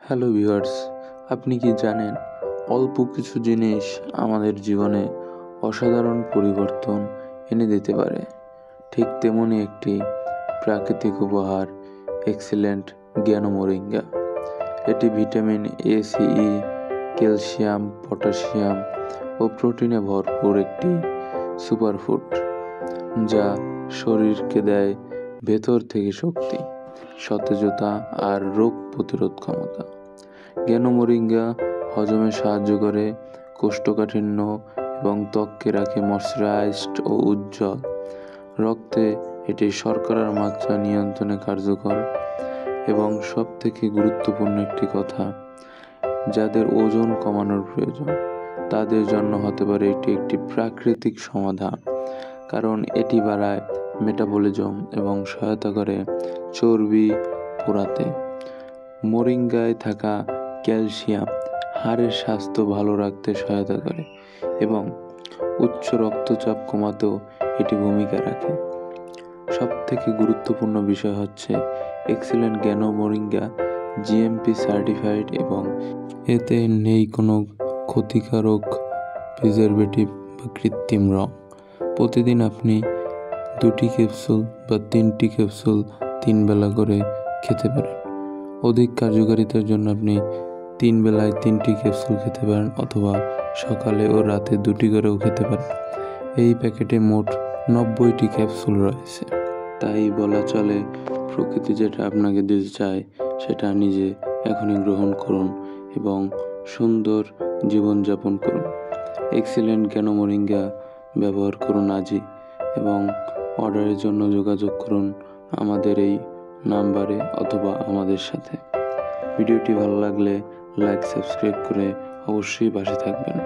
Hello viewers, আপনি কি জানেন অল্প কিছু জিনিস আমাদের জীবনে অসাধারণ পরিবর্তন এনে দিতে পারে। ঠিক তেমনই একটি প্রাকৃতিক উপহার এক্সিলেন্ট জ্ঞান মোরিঙ্গা। এটি vitamin A, C, E, calcium, potassium ও প্রোটিনে ভরপুর একটি সুপারফুড, যা শরীরকে দেয় ভেতর থেকে শক্তি, সতেজতা আর রোগ প্রতিরোধ ক্ষমতা। জ্ঞান মোরিঙ্গা হজমে সাহায্য করে, কোষ্ঠকাঠিন্য এবং ত্বককে রাখে ময়শ্চারাইজড ও উজ্জ্বল। রক্তে এটি শর্করার মাত্রা নিয়ন্ত্রণে কার্যকর এবং সবথেকে গুরুত্বপূর্ণ একটি কথা, যাদের ওজন কমানোর প্রয়োজন তাদের জন্য হতে পারে এটি একটি প্রাকৃতিক সমাধান, কারণ এটি বাড়ায় মেটাবলিজম এবং সহায়তা করে চর্বি পোড়াতে। মোরিঙ্গায় থাকা ক্যালসিয়াম হাড়ের স্বাস্থ্য ভালো রাখতে সহায়তা করে এবং উচ্চ রক্তচাপ কমাতেও এটি ভূমিকা রাখে। সবথেকে গুরুত্বপূর্ণ বিষয় হচ্ছে এক্সিলেন্ট জ্ঞান মোরিঙ্গা জিএমপি সার্টিফাইড এবং এতে নেই কোনো ক্ষতিকারক প্রিজারভেটিভ বা কৃত্রিম রং। প্রতিদিন আপনি 2টি ক্যাপসুল বা 3টি ক্যাপসুল 3 বেলা করে খেতে পারেন। অধিক কার্যকারিতার জন্য আপনি 3 বেলায় 3টি ক্যাপসুল খেতে পারেন, অথবা সকালে ও রাতে 2টি করেও খেতে পারেন। এই প্যাকেটে মোট 90টি ক্যাপসুল রয়েছে। তাই বলা চলে, প্রকৃতি যেটা আপনাকে দিতে চায় সেটা নিজে এখনই গ্রহণ করুন এবং সুন্দর জীবনযাপন করুন। এক্সিলেন্ট জ্ঞান মোরিঙ্গা ব্যবহার করুন আজই এবং অর্ডারের জন্য যোগাযোগ করুন আমাদের এই নাম্বারে অথবা আমাদের সাথে। ভিডিওটি ভালো লাগলে লাইক, সাবস্ক্রাইব করে অবশ্যই পাশে থাকবেন।